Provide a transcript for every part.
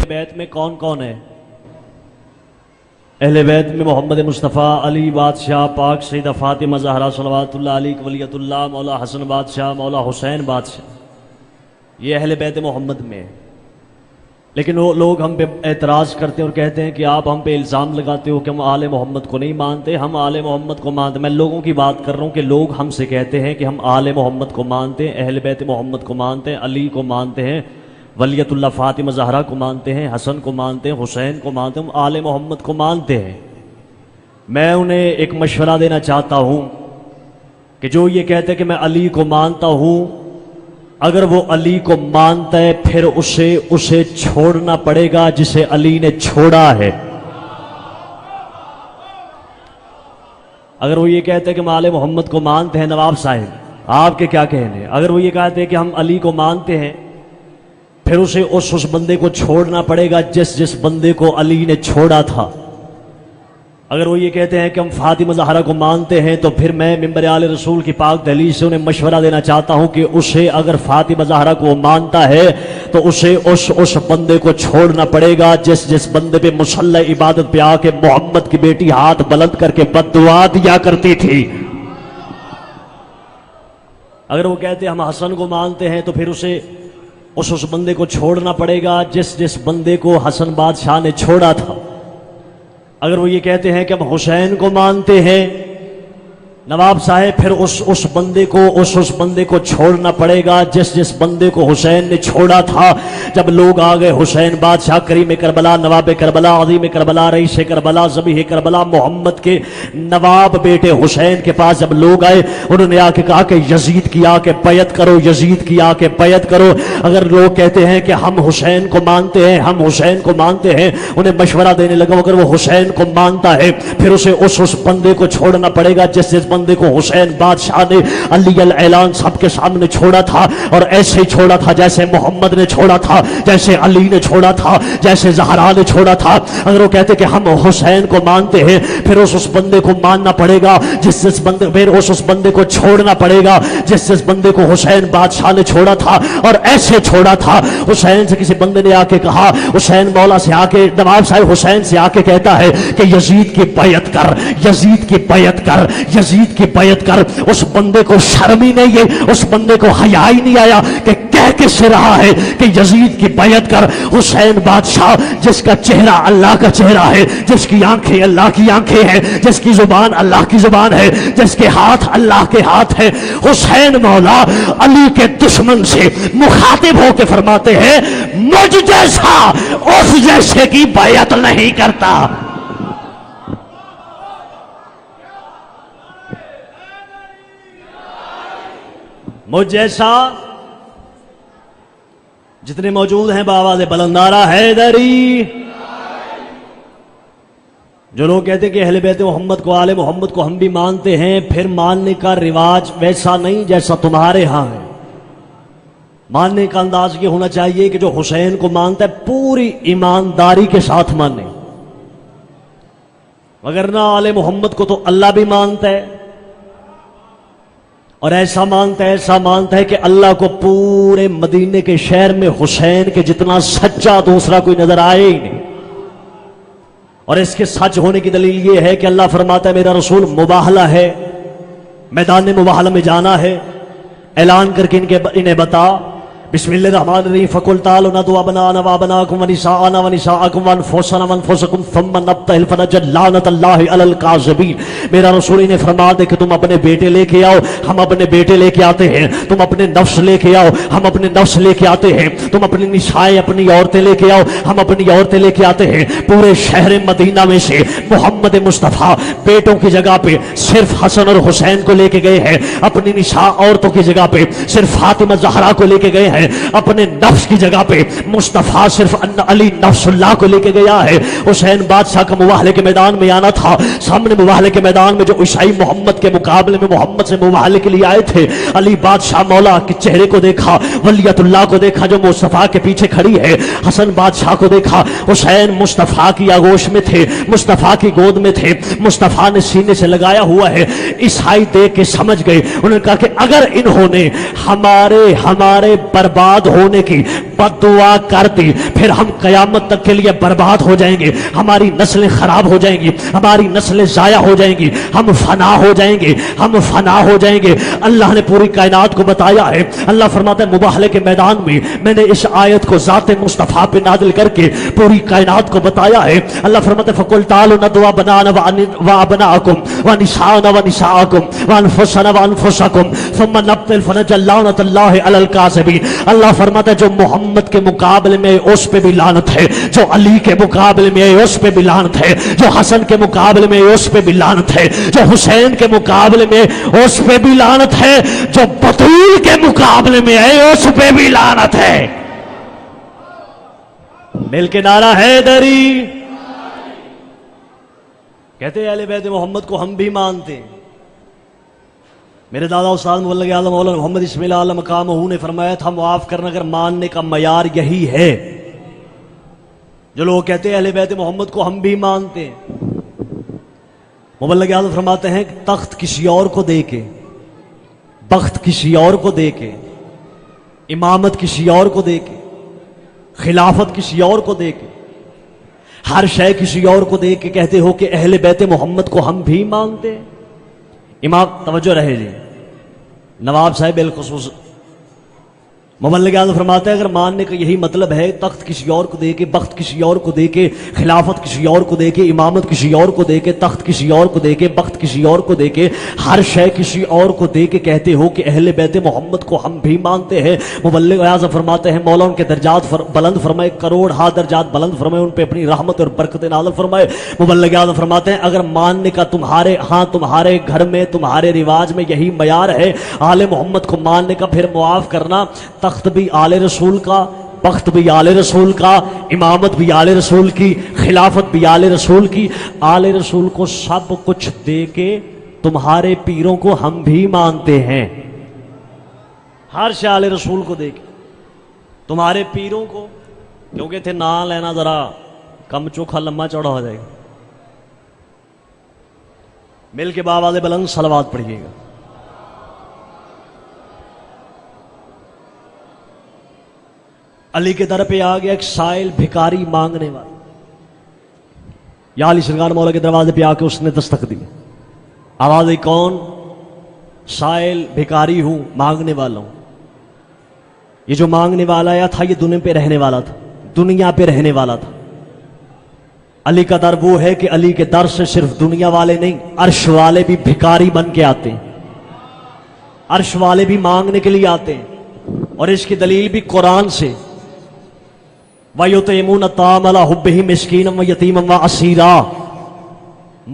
بیت میں کون کون ہے؟ اہل بیت میں محمد مصطفیٰ، علی بادشاہ پاک، سیدہ فاطمہ زہرا صلوات اللہ علیہ، ولیۃ اللہ، مولا حسن بادشاہ، مولا حسین بادشاہ، یہ اہل بیت محمد میں ہے۔ لیکن وہ لوگ ہم پہ اعتراض کرتے ہیں اور کہتے ہیں کہ آپ ہم پہ الزام لگاتے ہو کہ ہم آل محمد کو نہیں مانتے۔ ہم آل محمد کو مانتے، میں لوگوں کی بات کر رہا ہوں کہ لوگ ہم سے کہتے ہیں کہ ہم آل محمد کو مانتے ہیں، اہل بیت محمد کو مانتے ہیں، علی کو مانتے ہیں، ولیۃ اللہ فاطمہ زہرا کو مانتے ہیں، حسن کو مانتے ہیں، حسین کو مانتے ہیں، ہم آل محمد کو مانتے ہیں۔ میں انہیں ایک مشورہ دینا چاہتا ہوں کہ جو یہ کہتے ہیں کہ میں علی کو مانتا ہوں، اگر وہ علی کو مانتا ہے پھر اسے چھوڑنا پڑے گا جسے علی نے چھوڑا ہے۔ اگر وہ یہ کہتے ہیں کہ ہم آل محمد کو مانتے ہیں، نواب صاحب آپ کے کیا کہنے؟ اگر وہ یہ کہتے ہیں کہ ہم علی کو مانتے ہیں پھر اسے اس بندے کو چھوڑنا پڑے گا جس بندے کو علی نے چھوڑا تھا۔ اگر وہ یہ کہتے ہیں کہ ہم فاطمہ زہرا کو مانتے ہیں تو پھر میں منبر آل رسول کی پاک دہلیز سے انہیں مشورہ دینا چاہتا ہوں کہ اسے اگر فاطمہ زہرا کو مانتا ہے تو اسے اس بندے کو چھوڑنا پڑے گا جس بندے پہ مصلی عبادت پہ آ کے محمد کی بیٹی ہاتھ بلند کر کے بد دعا دیا کرتی تھی۔ اگر وہ کہتے ہیں ہم حسن کو مانتے ہیں تو پھر اسے اس بندے کو چھوڑنا پڑے گا جس بندے کو حسن بادشاہ نے چھوڑا تھا۔ اگر وہ یہ کہتے ہیں کہ ہم حسین کو مانتے ہیں نواب صاحب، پھر اس بندے کو چھوڑنا پڑے گا جس بندے کو حسین نے چھوڑا تھا۔ جب لوگ آ گئے حسین بادشاہ، کریم کربلا، نواب کربلا، عظیم کربلا، رئیس کربلا، ذبیح کربلا، محمد کے نواب بیٹے حسین کے پاس جب لوگ آئے، انہوں نے آ کے کہا کہ یزید کی آ کے بیعت کرو، یزید کی آ کے بیعت کرو۔ اگر لوگ کہتے ہیں کہ ہم حسین کو مانتے ہیں، ہم حسین کو مانتے ہیں، انہیں مشورہ دینے لگا اگر وہ حسین کو مانتا ہے پھر اسے اس بندے کو چھوڑنا پڑے گا جس بندے کو حسین بادشاہ نے علی الاعلان سب کے سامنے چھوڑا تھا، اور ایسے ہی چھوڑا تھا جیسے محمد نے چھوڑا تھا، جیسے علی نے چھوڑا تھا، جیسے زہرا نے چھوڑا تھا۔ اگر وہ کہتے کہ ہم حسین کو مانتے ہیں پھر اس بندے کو ماننا پڑے گا جس بندے، پھر اس بندے کو چھوڑنا پڑے گا جس بندے کو حسین بادشاہ نے چھوڑا تھا، اور ایسے چھوڑا تھا۔ حسین سے کسی بندے نے آ کے کہا، حسین مولا سے آ کے، نواب صاحب حسین سے آ کے کہتا ہے کہ یزید کی بیعت کر، یزید کی بیعت کر، یزید کی بیعت کر۔ اس بندے کو شرم ہی نہیں ہے، اس بندے کو حیا ہی نہیں آیا کہ کہہ کے سے رہا ہے کہ یزید کی بیعت کر۔ حسین بادشاہ جس کا چہرہ اللہ کا چہرہ ہے، جس کی آنکھیں اللہ کی آنکھیں ہیں، جس کی زبان اللہ کی زبان ہے، جس کے ہاتھ اللہ کے ہاتھ ہے، حسین مولا علی کے دشمن سے مخاطب ہو کے فرماتے ہیں مجھ جیسا اس جیسے کی بیعت نہیں کرتا۔ مجھ جیسا، جتنے موجود ہیں بآواز بلند نعرہ حیدری۔ جو لوگ کہتے ہیں کہ اہل بیت محمد کو، آل محمد کو ہم بھی مانتے ہیں، پھر ماننے کا رواج ویسا نہیں جیسا تمہارے ہاں ہے۔ ماننے کا انداز یہ ہونا چاہیے کہ جو حسین کو مانتا ہے پوری ایمانداری کے ساتھ مانے، وگرنہ آل محمد کو تو اللہ بھی مانتا ہے، اور ایسا مانتا ہے کہ اللہ کو پورے مدینے کے شہر میں حسین کے جتنا سچا دوسرا کوئی نظر آئے ہی نہیں۔ اور اس کے سچ ہونے کی دلیل یہ ہے کہ اللہ فرماتا ہے میرا رسول مباہلہ ہے، میدان مباہلہ میں جانا ہے، اعلان کر کے انہیں بتا بسم اللہ الرحمن الرحیم فقل تعالوا ندعو ابناءنا وابناءکم ونساءنا ونساءکم وانفسنا وانفسکم ثم نبتہل فنجعل لعنۃ اللہ علی الکاذبین۔ میرا رسول نے فرما دے کہ تم اپنے بیٹے لے کے آؤ، ہم اپنے بیٹے لے کے آتے ہیں، تم اپنے نفس لے کے آؤ، ہم اپنے نفس لے کے آتے ہیں، تم اپنی نسائیں اپنی عورتیں لے کے آؤ، ہم اپنی عورتیں لے کے آتے ہیں۔ پورے شہر مدینہ میں سے محمد مصطفیٰ بیٹوں کی جگہ پہ صرف حسن اور حسین کو لے کے گئے ہیں، اپنی نساء عورتوں کی جگہ پہ صرف فاطمہ زہرا کو لے کے گئے ہیں، اپنے نفس کی جگہ پہ مصطفیٰ صرف علی نفس اللہ کو لے کے گیا ہے۔ حسین بادشاہ کا مباہلے کے میدان میں آنا تھا، سامنے مباہلے کے میدان میں جو عیسائی محمد کے مقابلے میں محمد سے مباہلے کے لیے آئے تھے، علی بادشاہ مولا کے چہرے کو دیکھا، ولیت اللہ کو دیکھا جو مصطفیٰ کے پیچھے کھڑی ہے، حسن بادشاہ کو دیکھا، حسین مصطفیٰ کی آغوش میں تھے، مصطفیٰ کی گود میں تھے، مصطفیٰ نے سینے سے لگایا ہوا ہے۔ عیسائی دیکھ کے سمجھ گئے، انہوں نے کہا کہ اگر انہوں نے ہمارے برباد ہونے کی بد دعا کر دی، پھر ہم قیامت تک کے لیے برباد ہو جائیں گے، ہماری نسلیں خراب ہو جائیں گی، ہماری نسلیں ضائع ہو جائیں گی، ہم فنا ہو جائیں گے، ہم فنا ہو جائیں گے۔ اللہ نے پوری کائنات کو بتایا ہے۔ اللہ فرماتا ہے مباہلے کے میدان میں نے اس آیت کو ذات مصطفیٰ پہ نازل کر کے پوری کائنات کو بتایا ہے۔ اللہ فرماتا ہے فَقُلْ تَعَالُوا نَدْعُ أَبْنَاءَنَا وَأَبْنَاءَكُمْ وَنِسَاءَنَا وَنِسَاءَكُمْ وَأَنفُسَنَا وَأَنفُسَكُمْ ثُمَّ نَبْتَهِلْ فَنَجْعَلْ لَعْنَةَ اللَّهِ عَلَى الْكَاذِبِينَ۔ اللہ فرماتا ہے جو محمد کے مقابلے میں اس پہ بھی لعنت ہے، جو علی کے مقابلے میں اس پہ بھی لعنت ہے، جو حسن کے مقابلے میں اس پہ بھی لعنت ہے، جو حسین کے مقابلے میں اس پہ بھی لعنت ہے، جو بطول کے مقابلے میں ہے اس پہ بھی لعنت ہے۔ مل کے نعرہ حیدری۔ کہتے ہیں اہل بیت محمد کو ہم بھی مانتے ہیں۔ میرے دادا استاد مبلغ اعظم مولانا محمد اسماعیل اعلی مقامہ نے فرمایا تھا معاف کرنا اگر ماننے کا معیار یہی ہے، جو لوگ کہتے ہیں اہل بیت محمد کو ہم بھی مانتے ہیں، مبلغ اعظم فرماتے ہیں کہ تخت کسی اور کو دے کے، بخت کسی اور کو دے کے، امامت کسی اور کو دے کے، خلافت کسی اور کو دے کے، ہر شے کسی اور کو دے کے کہتے ہو کہ اہل بیت محمد کو ہم بھی مانتے ہیں۔ امام توجہ رہے جی، نواب صاحب بالخصوص مبلغ اعظم فرماتے ہیں اگر ماننے کا یہی مطلب ہے تخت کسی اور کو دے کے، بخت کسی اور کو دے کے، خلافت کسی اور کو دے کے، امامت کسی اور کو دے کے، تخت کسی اور کو دے کے، بخت کسی اور کو دے کے، ہر شے کسی اور کو دے کے کہتے ہو کہ اہل بیت محمد کو ہم بھی مانتے ہیں، مبلغ اعظم فرماتے ہیں مولا ان کے درجات بلند فرمائے، کروڑ ہا درجات بلند فرمائے، ان پہ اپنی رحمت اور برکت نازل فرمائے۔ مبلغ اعظم فرماتے ہیں اگر ماننے کا تمہارے گھر میں تمہارے رواج میں یہی معیار ہے آل محمد کو ماننے کا، پھر معاف کرنا تخت بھی آل رسول کا، بخت بھی آل رسول کا، امامت بھی آل رسول کی، خلافت بھی آل رسول کی، آل رسول کو سب کچھ دے کے تمہارے پیروں کو ہم بھی مانتے ہیں، ہر شے آل رسول کو دے کے تمہارے پیروں کو، کیونکہ تھے نام لینا ذرا کم چوکھا لمبا چوڑا ہو جائے گا۔ مل کے بآواز بلند صلوات پڑھیے گا۔ علی کے در پہ آ گیا ایک سائل بھکاری مانگنے والا، یا علی سرکار مولا کے دروازے پہ آ کے اس نے دستک دی، آواز آئی کون؟ سائل بھکاری ہوں، مانگنے والا ہوں۔ یہ جو مانگنے والا آیا تھا یہ دنیا پہ رہنے والا تھا، دنیا پہ رہنے والا تھا۔ علی کا در وہ ہے کہ علی کے در سے صرف دنیا والے نہیں، عرش والے بھی بھکاری بن کے آتے ہیں، عرش والے بھی مانگنے کے لیے آتے ہیں، اور اس کی دلیل بھی قرآن سے وَيُطْعِمُونَ الطَّعَامَ عَلَىٰ حُبِّهِ مِسْكِينًا وَيَتِيمًا وَأَسِيرًا۔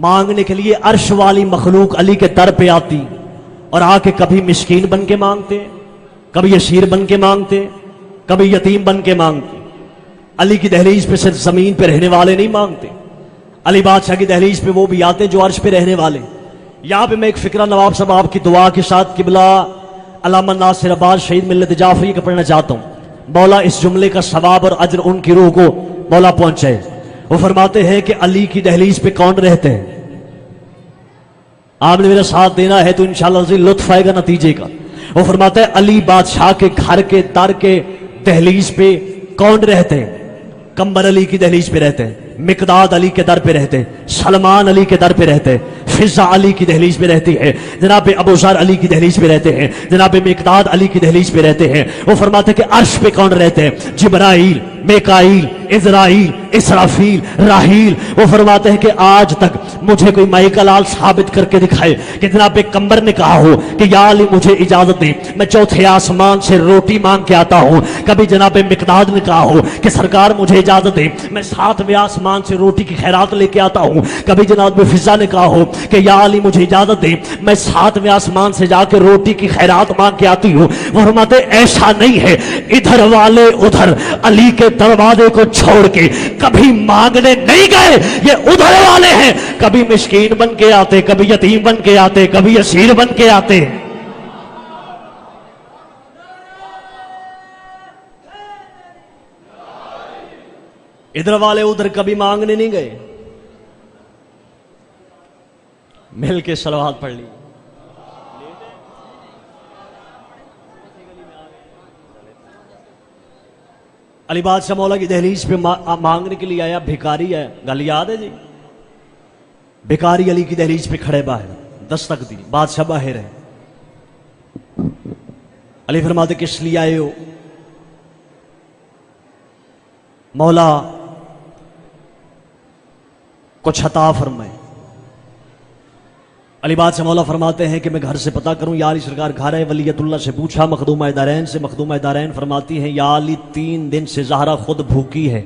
مانگنے کے لیے عرش والی مخلوق علی کے در پہ آتی اور آ کے کبھی مسکین بن کے مانگتے، کبھی اسیر بن کے مانگتے، کبھی یتیم بن کے مانگتے۔ علی کی دہلیز پہ صرف زمین پہ رہنے والے نہیں مانگتے، علی بادشاہ کی دہلیز پہ وہ بھی آتے جو عرش پہ رہنے والے۔ یہاں پہ میں ایک فکرہ نواب صاحب آپ کی دعا کے ساتھ قبلہ علامہ ناصر آباد شہید ملت جعفری کا پڑھنا چاہتا ہوں، مولا اس جملے کا ثواب اور اجر ان کی روح کو مولا پہنچائے۔ وہ فرماتے ہیں کہ علی کی دہلیز پہ کون رہتے ہیں؟ آپ نے میرا ساتھ دینا ہے تو انشاءاللہ لطف آئے گا نتیجے کا۔ وہ فرماتے ہیں علی بادشاہ کے گھر کے در کے دہلیز پہ کون رہتے ہیں؟ کمبر علی کی دہلیز پہ رہتے ہیں، مقداد علی کے در پہ رہتے ہیں، سلمان علی کے در پہ رہتے ہیں، فضہ علی کی دہلیز پہ رہتی ہے، جناب ابو ذر علی کی دہلیز پہ رہتے ہیں، جناب مقداد علی کی دہلیز پہ رہتے ہیں۔ وہ فرماتے ہیں کہ عرش پہ کون رہتے ہیں؟ جبرائیل، میکائیل، عزرائیل، اسرافیل، راحیل۔ وہ فرماتے ہیں کہ آج تک مجھے کوئی مائی کا لال ثابت کر کے دکھائے کہ جناب کمبر نے کہا ہو کہ یا علی مجھے اجازت دیں میں چوتھے آسمان سے روٹی مانگ کے آتا ہوں، کبھی جناب مقداد نے کہا ہو کہ سرکار مجھے اجازت دیں میں ساتویں آسمان سے روٹی کی خیرات لے کے آتا ہوں، کبھی جناب فضہ نے کہا ہو کہ یا علی مجھے اجازت دیں میں ساتویں آسمان سے جا کے روٹی کی خیرات مانگ کے آتی ہوں۔ وہ فرماتے ایسا نہیں ہے، ادھر والے ادھر علی کے دروازے کو چھوڑ کے کبھی مانگنے نہیں گئے، یہ ادھر والے ہیں، کبھی مسکین بن کے آتے، کبھی یتیم بن کے آتے، کبھی اسیر بن کے آتے۔ ادھر والے ادھر کبھی مانگنے نہیں گئے۔ مل کے صلوات پڑھ لی۔ علی بادشاہ مولا کی دہلیز پہ مانگنے کے لیے آیا، بھکاری ہے، گل یاد ہے جی؟ بھکاری علی کی دہلیز پہ کھڑے باہر، دستک دی، بادشاہ باہر ہے۔ علی فرماتے کس لیے آئے ہو؟ مولا کچھ عطا فرمائے۔ علی بادشاہ مولا فرماتے ہیں کہ میں گھر سے پتہ کروں۔ یا علی سرکار گھر ہے، ولیت اللہ سے پوچھا، مخدومہ دارین سے۔ مخدومہ دارین فرماتی ہیں یا علی 3 دن سے زہرا خود بھوکی ہے،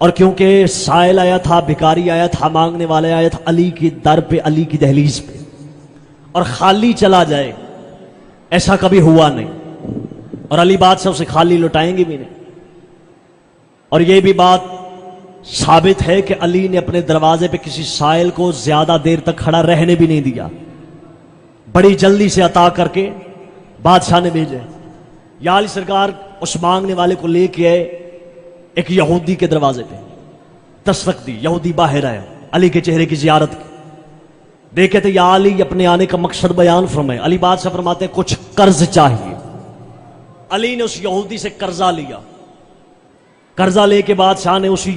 اور کیونکہ سائل آیا تھا، بھکاری آیا تھا، مانگنے والے آیا تھا علی کی در پہ، علی کی دہلیز پہ، اور خالی چلا جائے ایسا کبھی ہوا نہیں، اور علی بادشاہ اسے خالی لٹائیں گے بھی نہیں۔ اور یہ بھی بات ثابت ہے کہ علی نے اپنے دروازے پہ کسی سائل کو زیادہ دیر تک کھڑا رہنے بھی نہیں دیا، بڑی جلدی سے عطا کر کے بادشاہ نے بھیجے۔ یا علی سرکار اس مانگنے والے کو لے کے آئے ایک یہودی کے دروازے پہ، دستک دی، یہودی باہر آیا، علی کے چہرے کی زیارت کی، دیکھے تھے یا علی اپنے آنے کا مقصد بیان فرمائے۔ علی بادشاہ فرماتے ہیں کچھ قرض چاہیے۔ علی نے اس یہودی سے قرضہ لیا، قرضہ لے کے بادشاہ نے اسی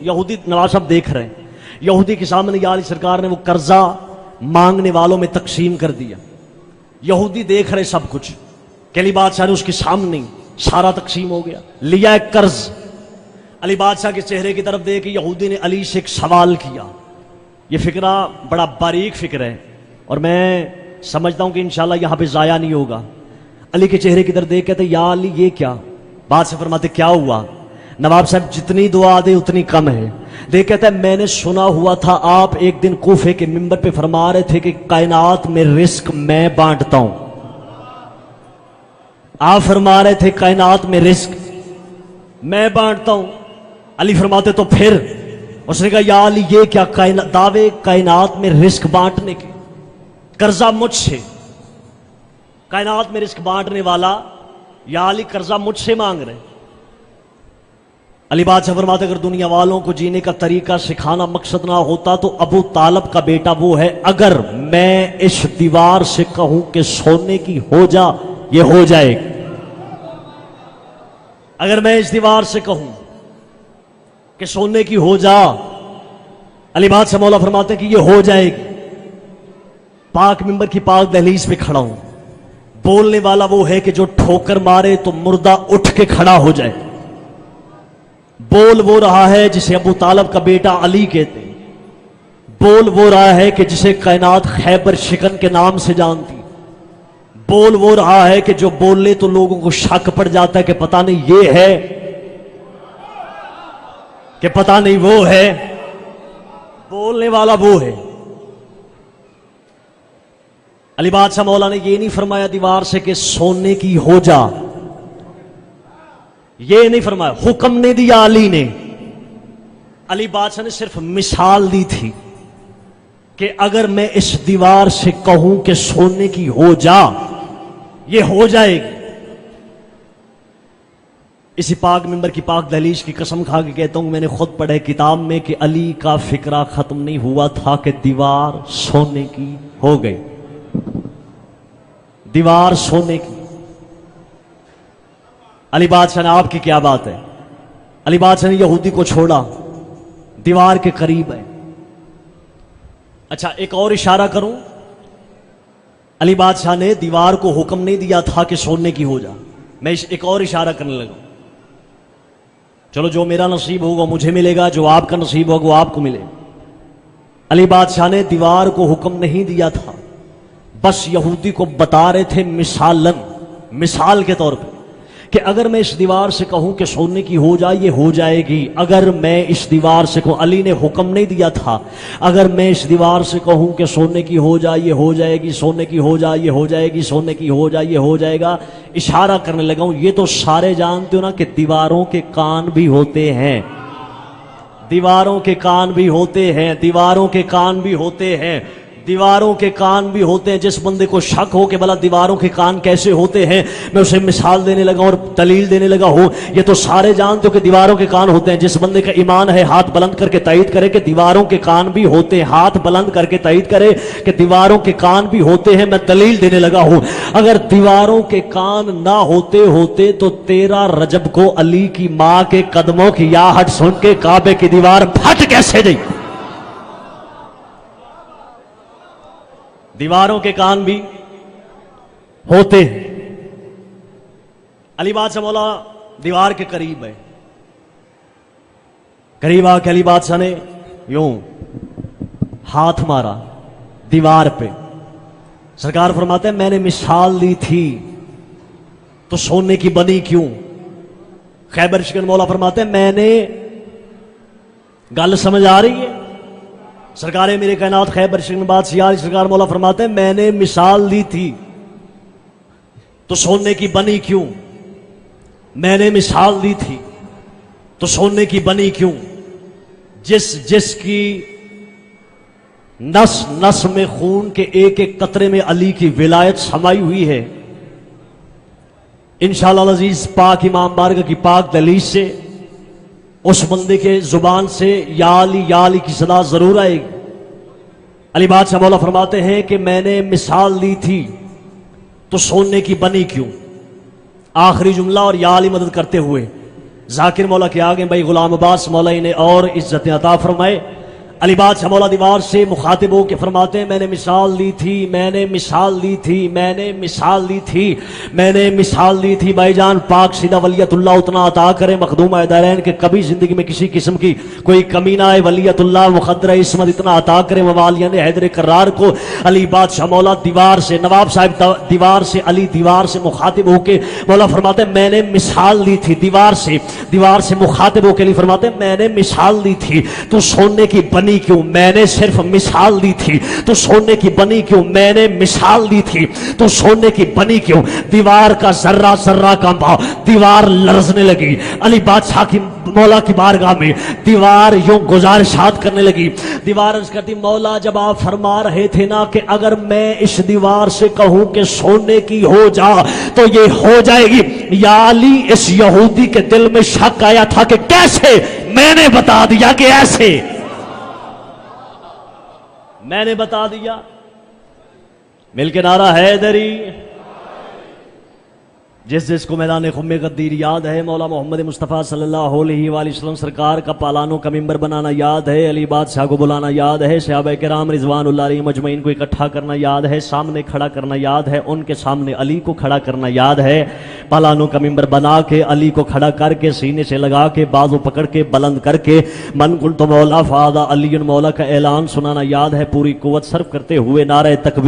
یہودی نواز صاحب دیکھ رہے ہیں، یہودی کے سامنے یا علی سرکار نے وہ قرضہ مانگنے والوں میں تقسیم کر دیا۔ یہودی دیکھ رہے سب کچھ کہ علی بادشاہ نے اس کے سامنے سارا تقسیم ہو گیا، لیا ایک قرض۔ علی بادشاہ کے چہرے کی طرف دیکھ کے یہودی نے علی سے ایک سوال کیا۔ یہ فکرہ بڑا باریک فکر ہے، اور میں سمجھتا ہوں کہ انشاءاللہ یہاں پہ ضائع نہیں ہوگا۔ علی کے چہرے کی طرف دیکھ کہتے یا علی یہ کیا؟ بادشاہ فرماتے کیا ہوا؟ نواب صاحب جتنی دعا دے اتنی کم ہے۔ دیکھ کہتا ہے میں نے سنا ہوا تھا آپ ایک دن کوفے کے منبر پہ فرما رہے تھے کہ کائنات میں رزق میں بانٹتا ہوں۔ آپ فرما رہے تھے کائنات میں رزق میں بانٹتا ہوں۔ علی فرماتے تو پھر؟ اس نے کہا یا علی یہ کیا دعوے کائنات میں رزق بانٹنے کے؟ قرضہ مجھ سے، کائنات میں رزق بانٹنے والا یا علی قرضہ مجھ سے مانگ رہے۔ علی بادشاہ فرماتے اگر دنیا والوں کو جینے کا طریقہ سکھانا مقصد نہ ہوتا تو ابو طالب کا بیٹا وہ ہے، اگر میں اس دیوار سے کہوں کہ سونے کی ہو جا یہ ہو جائے گی۔ اگر میں اس دیوار سے کہوں کہ سونے کی ہو جا، علی بادشاہ مولا فرماتے ہیں کہ یہ ہو جائے گی۔ پاک منبر کی پاک دہلیز پہ کھڑا ہوں، بولنے والا وہ ہے کہ جو ٹھوکر مارے تو مردہ اٹھ کے کھڑا ہو جائے۔ بول وہ رہا ہے جسے ابو طالب کا بیٹا علی کہتے ہیں، بول وہ رہا ہے کہ جسے کائنات خیبر شکن کے نام سے جانتی، بول وہ رہا ہے کہ جو بولے تو لوگوں کو شک پڑ جاتا ہے کہ پتہ نہیں یہ ہے کہ پتہ نہیں وہ ہے، بولنے والا وہ ہے۔ علی بادشاہ مولا نے یہ نہیں فرمایا دیوار سے کہ سونے کی ہو جا، یہ نہیں فرمایا، حکم نہیں دیا علی نے۔ علی بادشاہ نے صرف مثال دی تھی کہ اگر میں اس دیوار سے کہوں کہ سونے کی ہو جا یہ ہو جائے گی۔ اسی پاک منبر کی پاک دہلیز کی قسم کھا کے کہتا ہوں میں نے خود پڑھے کتاب میں کہ علی کا فکرہ ختم نہیں ہوا تھا کہ دیوار سونے کی ہو گئی، دیوار سونے کی۔ علی بادشاہ نے آپ کی کیا بات ہے؟ علی بادشاہ نے یہودی کو چھوڑا، دیوار کے قریب ہے۔ اچھا ایک اور اشارہ کروں، علی بادشاہ نے دیوار کو حکم نہیں دیا تھا کہ سونے کی ہو جا۔ میں ایک اور اشارہ کرنے لگا، چلو جو میرا نصیب ہوگا مجھے ملے گا، جو آپ کا نصیب ہوگا وہ آپ کو ملے۔ علی بادشاہ نے دیوار کو حکم نہیں دیا تھا، بس یہودی کو بتا رہے تھے مثال کے طور پہ کہ اگر میں اس دیوار سے کہوں کہ سونے کی ہو جائے یہ ہو جائے گی۔ اگر میں اس دیوار سے کہوں، علی نے حکم نہیں دیا تھا، اگر میں اس دیوار سے کہوں کہ سونے کی ہو جائے یہ ہو جائے گی، سونے کی ہو جائے یہ ہو جائے گی، سونے کی ہو جائے یہ ہو جائے گا۔ اشارہ کرنے لگا ہوں، یہ تو سارے جانتے ہو نا کہ دیواروں کے کان بھی ہوتے ہیں، دیواروں کے کان بھی ہوتے ہیں، دیواروں کے کان بھی ہوتے ہیں۔ دیواروں کے کان بھی ہوتے ہیں. جس بندے کو شک ہو کہ بھلا دیواروں کے کان کیسے ہوتے ہیں, میں اسے مثال دینے لگا اور دلیل دینے لگا ہوں. یہ تو سارے جانتے ہو کہ دیواروں کے کان ہوتے ہیں. جس بندے کا ایمان ہے ہاتھ بلند کر کے تائید کرے کہ دیواروں کے کان بھی ہوتے ہیں. ہاتھ بلند کر کے تائید کرے کہ دیواروں کے کان بھی ہوتے ہیں. میں دلیل دینے لگا ہوں. اگر دیواروں کے کان نہ ہوتے تو 13 رجب کو علی کی ماں کے قدموں کی آہٹ سن کے کعبے کی دیوار پھٹ کیسے گئی؟ دیواروں کے کان بھی ہوتے ہیں. علی بادشاہ مولا دیوار کے قریب ہے. قریب آ کے علی بادشاہ نے یوں ہاتھ مارا دیوار پہ. سرکار فرماتے ہیں میں نے مثال لی تھی تو سونے کی بنی کیوں؟ خیبر شکن مولا فرماتے ہیں میں نے گل سمجھ آ رہی ہے؟ سرکار میرے کائنات خیبر شکن بادشاہ سرکار مولا فرماتے ہیں میں نے مثال لی تھی تو سونے کی بنی کیوں؟ میں نے مثال دی تھی تو سونے کی بنی کیوں؟ جس کی نس نس میں خون کے ایک ایک قطرے میں علی کی ولایت سمائی ہوئی ہے، انشاءاللہ العزیز پاک امام بارگاہ کی پاک دلیل سے اس بندے کے زبان سے یا علی کی صدا ضرور آئے گی. علی بادشاہ مولا فرماتے ہیں کہ میں نے مثال دی تھی تو سونے کی بنی کیوں؟ آخری جملہ اور یا علی مدد کرتے ہوئے ذاکر مولا کے آگے بھائی غلام عباس مولا انہیں اور عزت عطا فرمائے. علی بادشاہ مولا دیوار سے مخاطب ہو کے فرماتے ہیں میں نے مثال دی تھی، میں نے مثال دی تھی، میں نے مثال دی تھی، میں نے مثال دی تھی. بھائی جان پاک سیدہ ولیت اللہ اتنا عطا کرے مخدوم دارین کہ کبھی زندگی میں کسی قسم کی کوئی کمی نہ آئے. ولیت اللہ مقدر عصمت اتنا عطا کرے موالیان حیدر کرار کو. علی بادشاہ مولا دیوار سے نواب صاحب دیوار سے علی دیوار سے مخاطب ہو کے مولا فرماتے ہیں میں نے مثال دی تھی. دیوار سے مخاطب ہو کے علی فرماتے ہیں میں نے مثال دی تھی تو سونے کی بنی کیوں؟ میں نے صرف مثال دی تھی تو سونے کی بنی کیوں؟ میں نے مثال دی تھی تو سونے کی بنی کیوں؟ دیوار کا ذرہ ذرہ کانپا، دیوار لرزنے لگی. علی بادشاہ کی مولا کی بارگاہ میں دیوار یوں گزارشات کرنے لگی. دیوار عرض کرتی مولا جب آپ فرما رہے تھے نا کہ اگر میں اس دیوار سے کہوں کہ سونے کی ہو جا تو یہ ہو جائے گی. یا علی اس یہودی کے دل میں شک آیا تھا کہ کیسے؟ میں نے بتا دیا کہ ایسے. میں نے بتا دیا. مل کے نعرہ حیدری. جس کو میدان خم غدیر یاد ہے، مولا محمد مصطفیٰ صلی اللہ علیہ وآلہ وسلم سرکار کا پالانوں کا ممبر بنانا یاد ہے، علی بادشاہ کو بلانا یاد ہے، صحابہ کرام رضوان اللہ علیہ مجمعین کو اکٹھا کرنا یاد ہے، سامنے کھڑا کرنا یاد ہے، ان کے سامنے علی کو کھڑا کرنا یاد ہے، پالانوں کا ممبر بنا کے علی کو کھڑا کر کے سینے سے لگا کے بازو پکڑ کے بلند کر کے من قلت مولا فاض علی مولا کا اعلان سنانا یاد ہے، پوری قوت صرف کرتے ہوئے نعرہ تکبیر